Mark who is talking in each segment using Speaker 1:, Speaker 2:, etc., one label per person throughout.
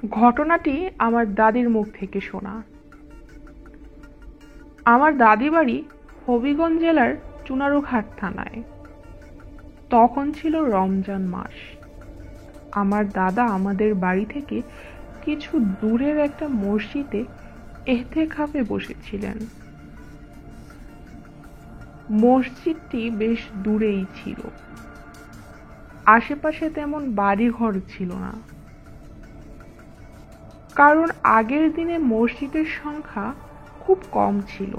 Speaker 1: ঘটনাটি আমার দাদির মুখ থেকে শোনা। আমার দাদি বাড়ি হবিগঞ্জ জেলার চুনারুঘাট থানায়। তখন ছিল রমজান মাস। আমার দাদা আমাদের বাড়ি থেকে কিছু দূরের একটা মসজিদে ইহতেকাফে বসেছিলেন। মসজিদটি বেশ দূরেই ছিল। আশেপাশে তেমন বাড়িঘর ছিল না, কারণ আগের দিনে মসজিদের সংখ্যা খুব কম ছিল।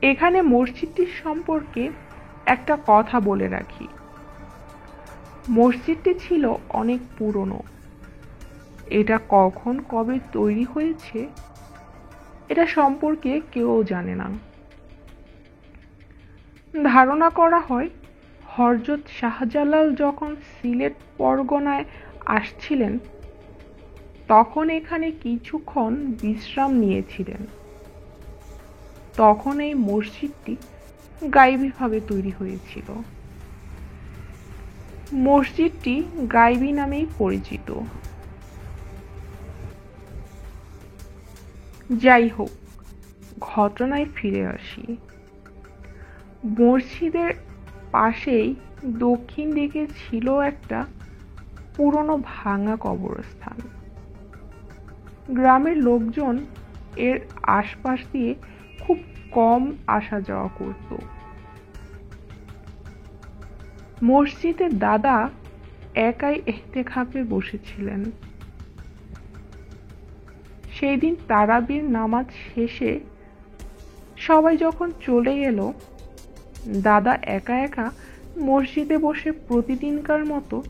Speaker 1: এখানে মসজিদটির সম্পর্কে একটা কথা বলে রাখি। মসজিদটি ছিল অনেক পুরনো। এটা কখন কবে তৈরি হয়েছে এটা সম্পর্কে কেউ জানে না। ধারণা করা হয় হযরত শাহজালাল যখন সিলেট পরগনায় আসছিলেন তখন এখানে কিছুক্ষণ বিশ্রাম নিয়েছিলেন। তখন এই মসজিদটি গাইবীভাবে তৈরি হয়েছিল। মসজিদটি গাইবী নামেই পরিচিত। যাই হোক, ঘটনায় ফিরে আসি। মসজিদের পাশেই দক্ষিণ দিকে ছিল একটা পুরনো ভাঙা কবরস্থান। গ্রামের লোকজন এর আশপাশ দিয়ে খুব কম আসা যাওয়া করত। মসজিদে দাদা একাই ইহতেকাফে বসেছিলেন। সেই দিন তারাবির নামাজ শেষে সবাই যখন চলে গেল, দাদা একা একা মসজিদে বসে প্রতিদিনকার মতো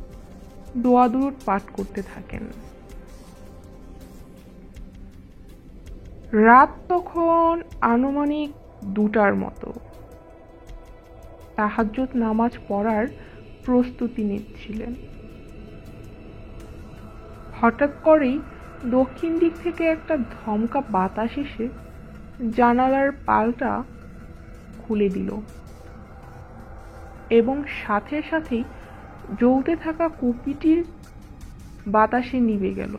Speaker 1: দোয়া দুরূদ পাঠ করতে থাকেন। রাত তখন আনুমানিক 2টার মতো। তাহাজ্জুদ নামাজ পড়ার প্রস্তুতি নিচ্ছিলেন। হঠাৎ করেই দক্ষিণ দিক থেকে একটা ধমকা বাতাস এসে জানালার পালটা খুলে দিল এবং সাথে সাথেই জ্বলতে থাকা কুপিটির বাতাসে নিভে গেল।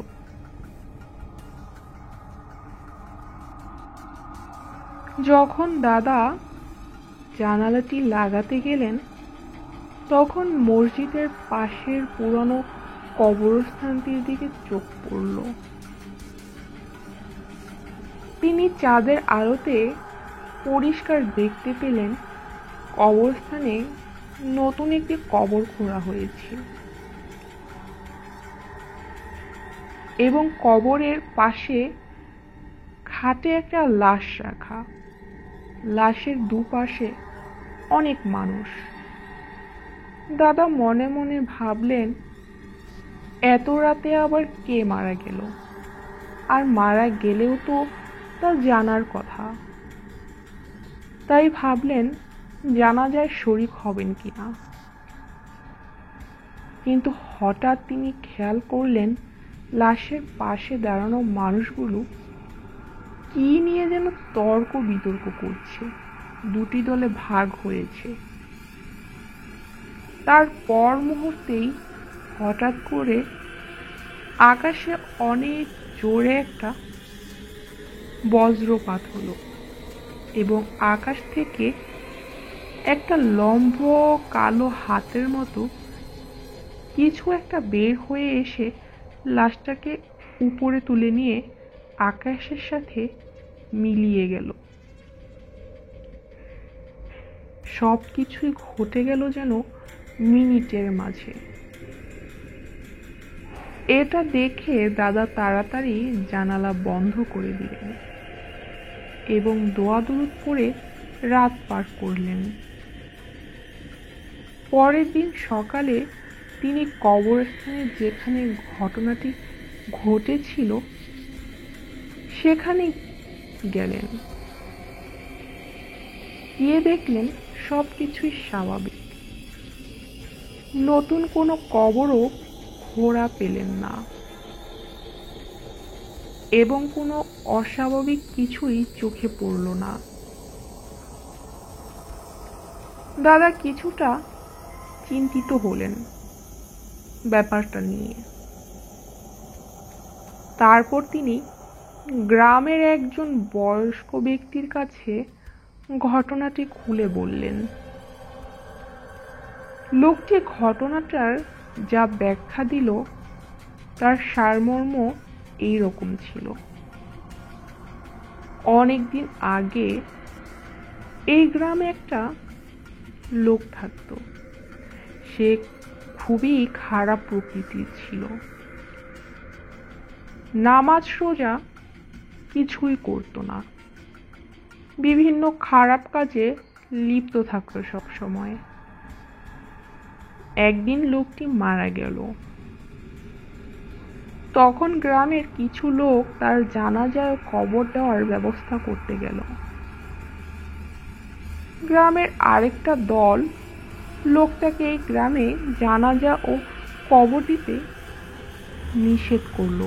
Speaker 1: যখন দাদা জানালাটি লাগাতে গেলেন তখন মসজিদের পাশের পুরনো কবরস্থানটির দিকে চোখ পড়ল। তিনি চাঁদের আলোতে পরিষ্কার দেখতে পেলেন কবরস্থানে নতুন একটি কবর খোঁড়া হয়েছে এবং কবরের পাশে খাটে একটা লাশ রাখা। লাশের দুপাশে অনেক মানুষ। দাদা মনে মনে ভাবলেন, এত রাতে আবার কে মারা গেল, আর মারা গেলেও তো তা জানার কথা। তাই ভাবলেন জানাজায় শরীক হবেন কিনা। কিন্তু হঠাৎ তিনি খেয়াল করলেন লাশের পাশে দাঁড়ানো মানুষগুলো কি নিয়ে যেন তর্ক বিতর্ক করছে। দুটি দলে ভাগ হয়েছে। তারপর মুহূর্তেই হঠাৎ করে আকাশে অনেক জোরে একটা বজ্রপাত হলো এবং আকাশ থেকে একটা লম্বা কালো হাতের মতো কিছু একটা বের হয়ে এসে লাশটাকে উপরে তুলে নিয়ে আকাশের সাথে মিলিয়ে গেল। সবকিছুই ঘটে গেল যেন মিনিটের মাঝে। এটা দেখে দাদা তাড়াতাড়ি জানালা বন্ধ করে দিলেন এবং দোয়া দুরূদ পড়ে রাত পার করলেন। পরের দিন সকালে তিনি কবরস্থানে যেখানে ঘটনাটি ঘটেছিল সেখানে গেলেন। গিয়ে দেখলেন সবকিছুই স্বাভাবিক। নতুন কোনো কবরও খোঁড়া পেলেন না এবং কোনো অস্বাভাবিক কিছুই চোখে পড়ল না। দাদা কিছুটা চিন্তিত হলেন ব্যাপারটা নিয়ে। তারপর তিনি গ্রামের একজন বয়স্ক ব্যক্তির কাছে ঘটনাটি খুলে বললেন। লোকটি ঘটনাটার যা ব্যাখ্যা দিল তার সারমর্ম এইরকম ছিল। অনেকদিন আগে এই গ্রামে একটা লোক থাকত। সে খুবই খারাপ প্রকৃতির ছিল। নামাজ রোজা কিছুই করত না, বিভিন্ন খারাপ কাজে লিপ্ত থাকত সব সময়। একদিন লোকটি মারা গেল। তখন গ্রামের কিছু লোক তার জানাজায় কবর দেওয়ার ব্যবস্থা করতে গেল। গ্রামের আরেকটা দল লোকটাকে এই গ্রামে জানাজা ও কবর দিতে নিষেধ করল।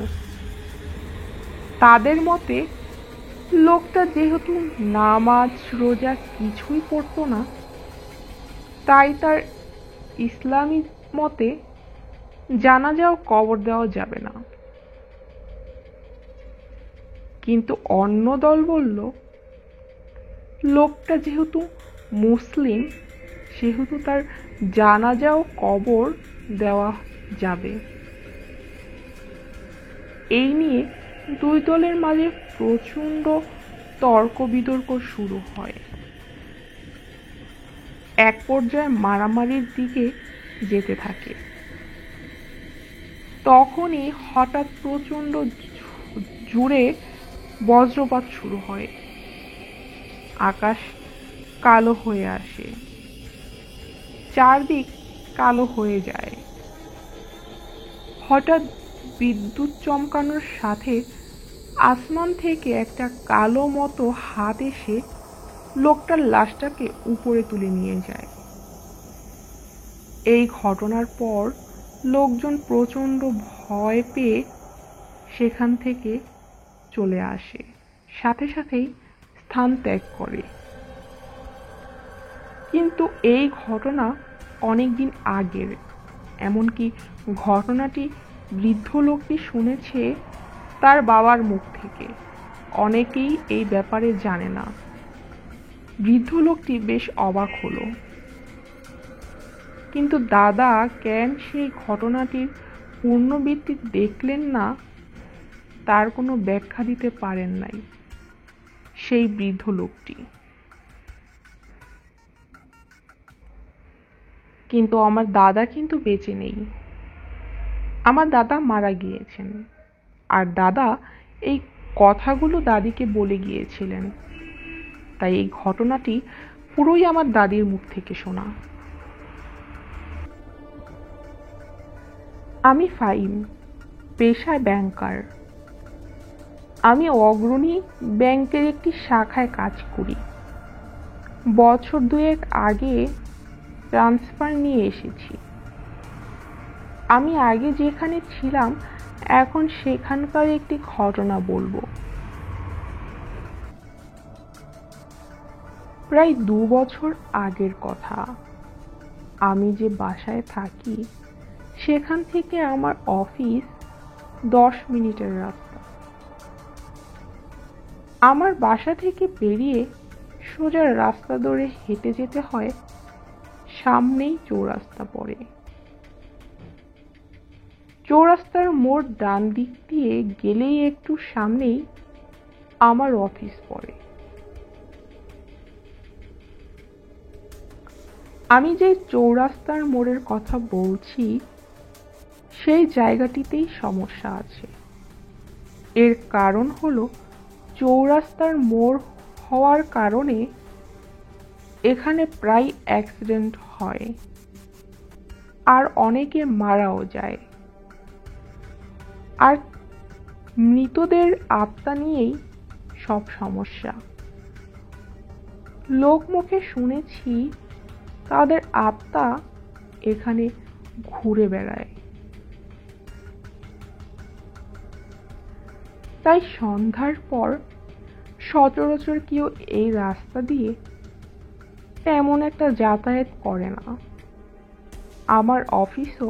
Speaker 1: তাদের মতে লোকটা যেহেতু নামাজ রোজা কিছুই পড়তো না, তাই তার ইসলামী মতে জানাজা ও কবর দেওয়া যাবে না। কিন্তু অন্য দল বলল, লোকটা যেহেতু মুসলিম সেহেতু তার জানাজা ও কবর দেওয়া যাবে। এই নিয়ে দুই দলের মাঝে প্রচণ্ড তর্ক বিতর্ক শুরু হয়। এক পর্যায়ে মারামারির দিকে যেতে থাকে। তখনই হঠাৎ প্রচণ্ড জোরে বজ্রপাত শুরু হয়। আকাশ কালো হয়ে আসে, চারদিক কালো হয়ে যায়। হঠাৎ বিদ্যুৎ চমকানোর সাথে আসমান থেকে একটা কালো মতো হাত এসে লোকটার লাশটাকে উপরে তুলে নিয়ে যায়। এই ঘটনার পর লোকজন প্রচণ্ড ভয় পেয়ে সেখান থেকে চলে আসে, সাথে সাথেই স্থান ত্যাগ করে। কিন্তু এই ঘটনা অনেকদিন আগের। এমনকি ঘটনাটি বৃদ্ধ লোকটি শুনেছে তার বাবার মুখ থেকে। অনেকেই এই ব্যাপারে জানে না। বৃদ্ধ লোকটি বেশ অবাক হলো। কিন্তু দাদা কেন সেই ঘটনাটির পুনরাবৃত্তি দেখলেন না তার কোনো ব্যাখ্যা দিতে পারেন নাই সেই বৃদ্ধ লোকটি। কিন্তু আমার দাদা কিন্তু বেঁচে নেই। আমার দাদা মারা গিয়েছেন। আর দাদা এই কথাগুলো দাদিকে বলে গিয়েছিলেন। তাই এই ঘটনাটি পুরোই আমার দাদির মুখ থেকে শোনা। আমি ফাহিম, পেশায় ব্যাংকার। আমি অগ্রণী ব্যাংকের একটি শাখায় কাজ করি। বছর দুয়েক আগে ট্রান্সফার নিয়ে এসেছি। আমি আগে যেখানে ছিলাম এখন সেখানকার একটি ঘটনা বলবো। প্রায় 2 বছর আগের কথা। আমি যে বাসায় থাকি সেখান থেকে আমার অফিস 10 মিনিটের রাস্তা। আমার বাসা থেকে বেরিয়ে সোজা রাস্তা ধরে হেঁটে যেতে হয়। সামনেই চৌরাস্তা পড়ে। চৌরাস্তার মোড় ডান দিক দিয়ে গেলেই একটু সামনেই আমার অফিস পড়ে। আমি যে চৌরাস্তার মোড়ের কথা বলছি সেই জায়গাটিতেই সমস্যা আছে। এর কারণ হলো চৌরাস্তার মোড় হওয়ার কারণে এখানে প্রায় অ্যাক্সিডেন্ট হয় আর অনেকে মারাও যায়। আর মৃতদের আত্মা নিয়েই সব সমস্যা। লোকমুখে শুনেছি তাদের আত্মা এখানে ঘুরে বেড়ায়। তাই সন্ধ্যার পর সচরাচর কেউ এই রাস্তা দিয়ে তেমন একটা যাতায়াত করে না। আমার অফিসও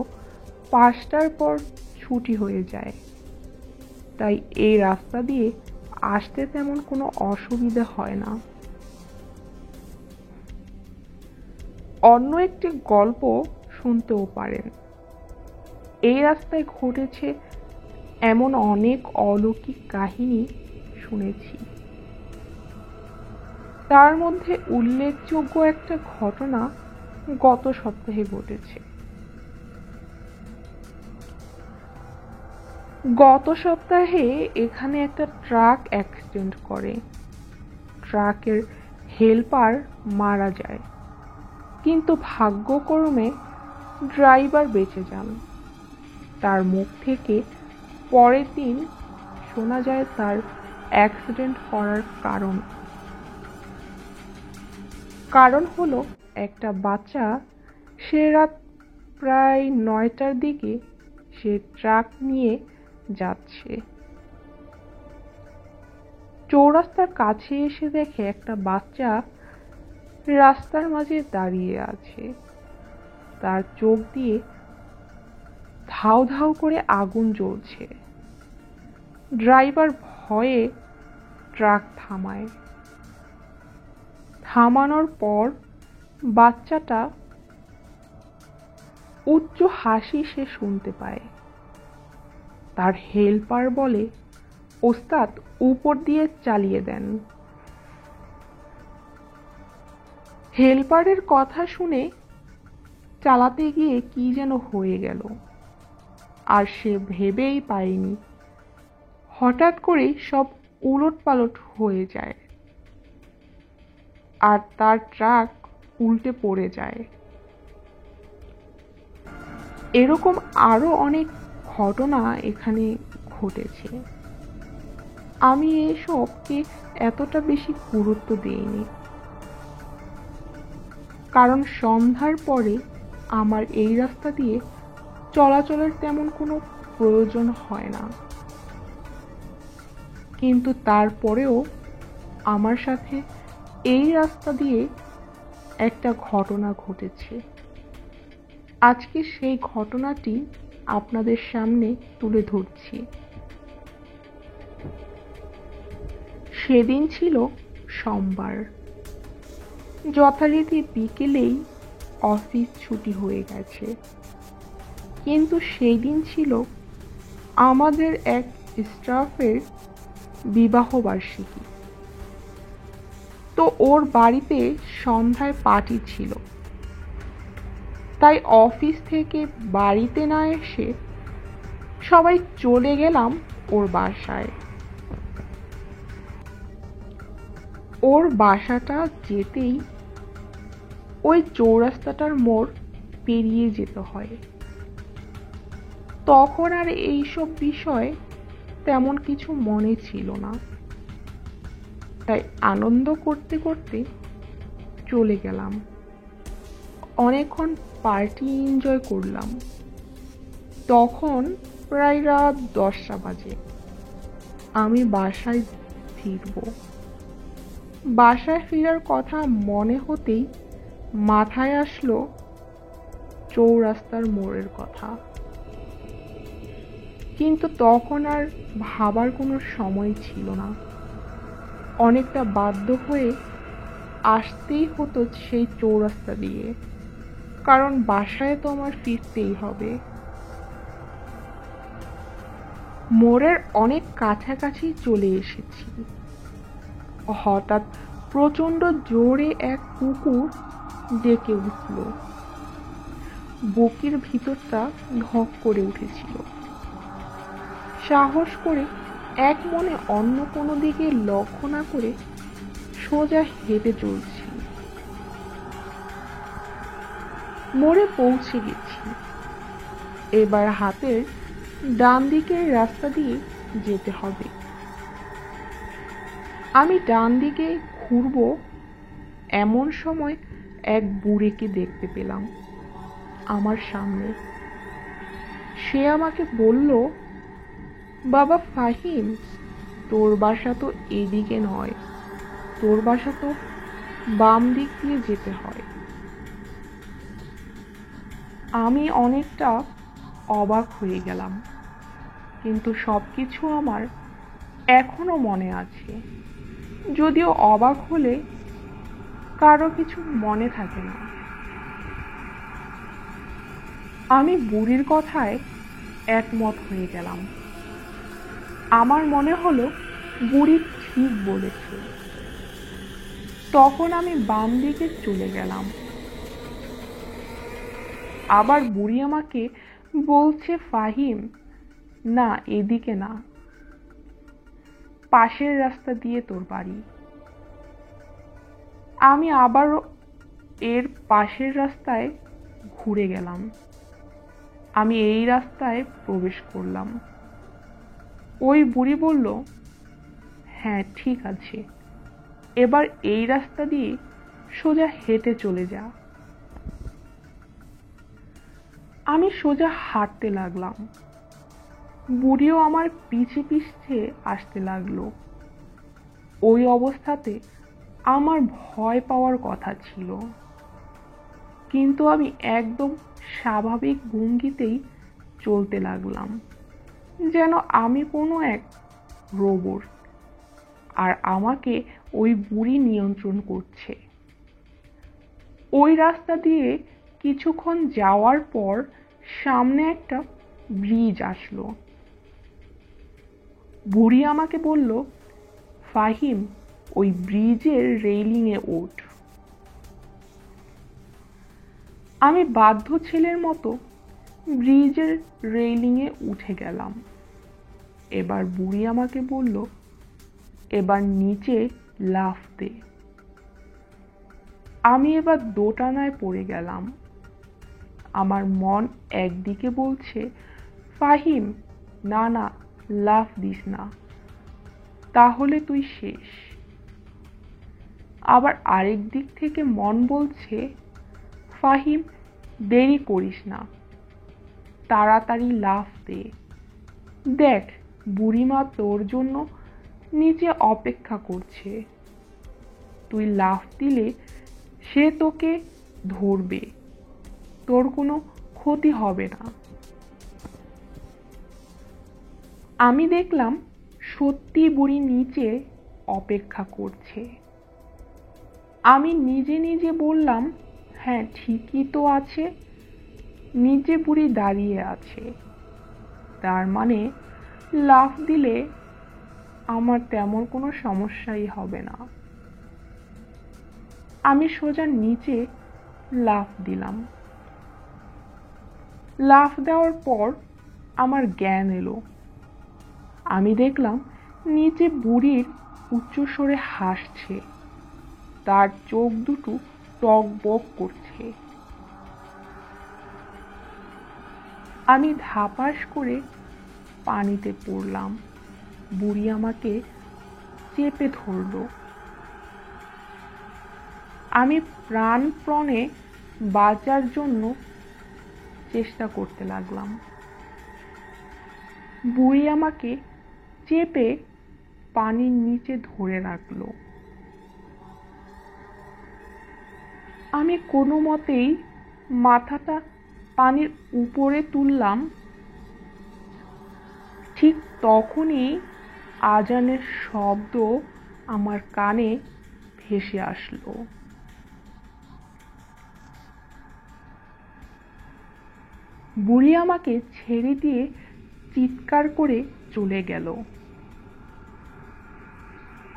Speaker 1: 5টার পর ছুটি হয়ে যায়। তাই এই রাস্তা দিয়ে আসতে তেমন কোনো অসুবিধা হয় না। অন্য একটি গল্প শুনতেও পারেন। এই রাস্তায় ঘটেছে এমন অনেক অলৌকিক কাহিনী শুনেছি। তার মধ্যে উল্লেখযোগ্য একটা ঘটনা গত সপ্তাহে ঘটেছে। গত সপ্তাহে এখানে একটা ট্রাক অ্যাক্সিডেন্ট করে। ট্রাকের হেল্পার মারা যায়, কিন্তু ভাগ্যক্রমে ড্রাইভার বেঁচে যান। তার মুখ থেকে পরের দিন শোনা যায় তার অ্যাক্সিডেন্ট করার কারণ হলো একটা বাচ্চা, সে রাত প্রায় 9টার দিকে সে ট্রাক নিয়ে যাচ্ছে। চৌরাস্তার কাছে এসে দেখে একটা বাচ্চা রাস্তার মাঝে দাঁড়িয়ে আছে। তার চোখ দিয়ে ধাউ ধাউ করে আগুন জ্বলছে। ড্রাইভার ভয়ে ট্রাক থামানোর পর বাচ্চাটা উচ্চ হাসি সে শুনতে পায়। তার হেল্পার বলে, ওস্তাদ উপর দিয়ে চালিয়ে দেন। হেল্পারের কথা শুনে চালাতে গিয়ে কি যেন হয়ে গেল, আর সে ভেবেই পায়নি। হঠাৎ করে সব উলটপালট হয়ে যায় আর তার ট্রাক উল্টে পড়ে যায়। এরকম আরো অনেক ঘটনা এখানে ঘটেছে। আমি এসবকে এতটা বেশি গুরুত্ব দিইনি, কারণ সন্ধ্যার পরে আমার এই রাস্তা দিয়ে চলাচলের তেমন কোনো প্রয়োজন হয় না। কিন্তু তারপরেও আমার সাথে এই রাস্তা দিয়ে একটা ঘটনা ঘটেছে। আজকে সেই ঘটনাটি আপনাদের সামনে তুলে ধরছি। সেদিন ছিল সোমবার। যথারীতি বিকেলেই অফিস ছুটি হয়ে গেছে, কিন্তু সেই দিন ছিল আমাদের এক স্টাফের বিবাহবার্ষিকী। তো ওর বাড়িতে সন্ধ্যায় পার্টি ছিল, তাই অফিস থেকে বাড়িতে না এসে সবাই চলে গেলাম ওর বাসায়। ওর বাসাটা যেতেই ওই চৌরাস্তাটার মোড় পেরিয়ে যেতে হয়। তখন আর এইসব বিষয় তেমন কিছু মনে ছিল না, তাই আনন্দ করতে করতে চলে গেলাম। অনেকক্ষণ পার্টি এনজয় করলাম। তখন প্রায় রাত 10টা বাজে। আমি বাসায় ফিরব। বাসায় ফেরার কথা মনে হতেই মাথায় আসলো চৌরাস্তার মোড়ের কথা, কিন্তু তখন আর ভাবার কোনো সময় ছিল না। অনেকটা বাধ্য হয়ে আসতেই হতো সেই চৌরাস্তা দিয়ে, কারণ বাসায় তো আমার ফিরতেই হবে। মোড়ের অনেক কাছাকাছি চলে এসেছি। হঠাৎ প্রচণ্ড জোরে এক কুকুর ডেকে উঠল। বুকের ভিতরটা ধক করে উঠেছিল। সাহস করে এক মনে অন্য কোনো দিকে লক্ষ্য না করে সোজা হেঁটে চলছি। মোড়ে পৌঁছে গেছি। এবার হাতের ডান দিকের রাস্তা দিয়ে যেতে হবে। আমি ডান দিকে ঘুরব, এমন সময় এক বুড়িকে দেখতে পেলাম আমার সামনে। সে আমাকে বলল, বাবা ফাহিম, তোর বাসা তো এদিকে নয়, তোর বাসা তো বাম দিক দিয়ে যেতে হয়। আমি অনেকটা অবাক হয়ে গেলাম, কিন্তু সবকিছু আমার এখনো মনে আছে। যদিও অবাক হলে কারো কিছু মনে থাকে না। আমি বুড়ির কথায় একমত হয়ে গেলাম। আমার মনে হলো বুড়ি ঠিক বলেছে। তখন আমি বাম দিকে চলে গেলাম। আবার বুড়ি আমাকে বলছে, ফাহিম, না, এদিকে না, পাশের রাস্তা দিয়ে তোর বাড়ি। আমি আবার এর পাশের রাস্তায় ঘুরে গেলাম। আমি এই রাস্তায় প্রবেশ করলাম। ওই বুড়ি বলল, হ্যাঁ ঠিক আছে, এবার এই রাস্তা দিয়ে সোজা হেঁটে চলে যা। আমি সোজা হাঁটতে লাগলাম। বুড়িও আমার পিছে পিছে আসতে লাগলো। ওই অবস্থাতে আমার ভয় পাওয়ার কথা ছিল, কিন্তু আমি একদম স্বাভাবিক ভঙ্গিতেই চলতে লাগলাম, যেন আমি কোনো এক রোবট আর আমাকে ওই বুড়ি নিয়ন্ত্রণ করছে। ওই রাস্তা দিয়ে কিছুক্ষণ যাওয়ার পর সামনে একটা ব্রিজ আসলো। বুড়ি আমাকে বলল, ফাহিম, ওই ব্রিজের রেইলিংয়ে ওঠ। আমি বাধ্য ছেলের মতো ব্রিজের রেইলিংয়ে উঠে গেলাম। এবার বুড়ি আমাকে বলল, এবার নিচে লাফ দে। আমি এবার দোটানায় পড়ে গেলাম। আমার মন একদিকে বলছে, ফাহিম, না না, লাফ দিস না, তাহলে তুই শেষ। আবার আরেক দিক থেকে মন বলছে, ফাহিম, দেরি করিস না, তাড়াতাড়ি লাফ দে। দেখ, বুড়িমা তোর জন্য নিচে অপেক্ষা করছে। তুই লাফ দিলে সে তোকে ধরবে, তোর কোনো ক্ষতি হবে না। আমি দেখলাম সত্যি বুড়ি নিচে অপেক্ষা করছে। আমি নিজে নিজে বললাম, হ্যাঁ ঠিকই তো আছে, নিচে বুড়ি দাঁড়িয়ে আছে, তার মানে লাফ দিলে আমার তেমন কোনো সমস্যাই হবে না। আমি সোজা নিচে লাফ দিলাম। লাফ দেওয়ার পর আমার জ্ঞান এলো। আমি দেখলাম নিচে বুড়ির উচ্চস্বরে হাসছে, তার চোখ দুটো টকবক করছে। আমি ধাপাস করে পানিতে পড়লাম। বুড়ি আমাকে চেপে ধরল। আমি প্রাণপণে বাঁচার জন্য চেষ্টা করতে লাগলাম। বুড়ি আমাকে চেপে পানির নিচে ধরে রাখলো। আমি কোনো মতেই মাথাটা পানির উপরে তুললাম। ঠিক তখনই আজানের শব্দ আমার কানে ভেসে আসলো। বুড়ি আমাকে ছেড়ে দিয়ে চিৎকার করে চলে গেল।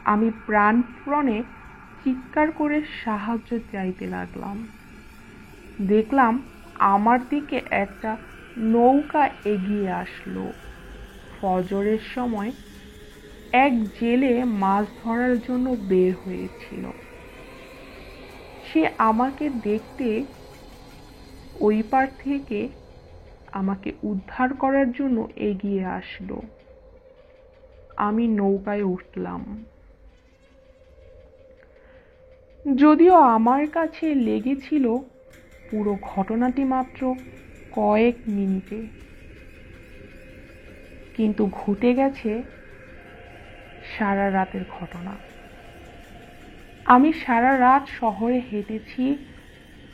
Speaker 1: আমি প্রাণপণে চিৎকার করে সাহায্য চাইতে লাগলাম। দেখলাম আমার দিকে একটা নৌকা এগিয়ে আসলো। ফজরের সময় এক জেলে মাছ ধরার জন্য বের হয়েছিল। সে আমাকে দেখতে ওই পার থেকে আমাকে উদ্ধার করার জন্য এগিয়ে আসলো। আমি নৌকায় উঠলাম। যদিও আমার কাছে লেগেছিল পুরো ঘটনাটি মাত্র কয়েক মিনিটে, কিন্তু ঘটে গেছে সারা রাতের ঘটনা। আমি সারা রাত শহরে হেঁটেছি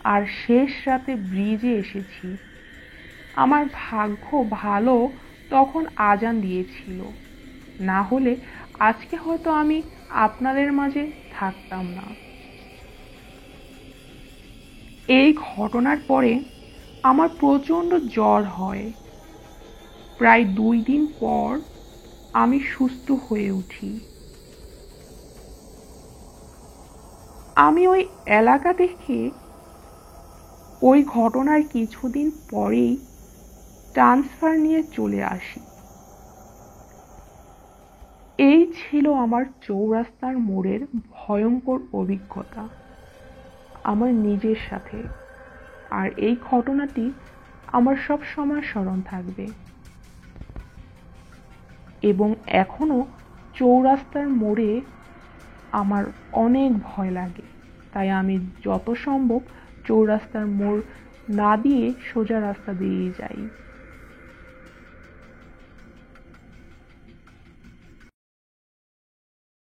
Speaker 1: আর শেষ রাতে ব্রিজে এসেছি। আমার ভাগ্য ভালো তখন আজান দিয়েছিল, না হলে আজকে হয়তো আমি আপনাদের মাঝে থাকতাম না। এই ঘটনার পরে আমার প্রচণ্ড জ্বর হয়। প্রায় 2 দিন পর আমি সুস্থ হয়ে উঠি। আমি ওই এলাকা থেকে ওই ঘটনার কিছুদিন পরেই ট্রান্সফার নিয়ে চলে আসি। এই ছিল আমার চৌরাস্তার মোড়ের ভয়ঙ্কর অভিজ্ঞতা আমার নিজের সাথে। আর এই ঘটনাটি আমার সব সময় স্মরণ থাকবে এবং এখনো চৌরাস্তার মোড়ে আমার অনেক ভয় লাগে। তাই আমি যত সম্ভব চৌরাস্তার মোড় না দিয়ে সোজা রাস্তা দিয়ে যাই।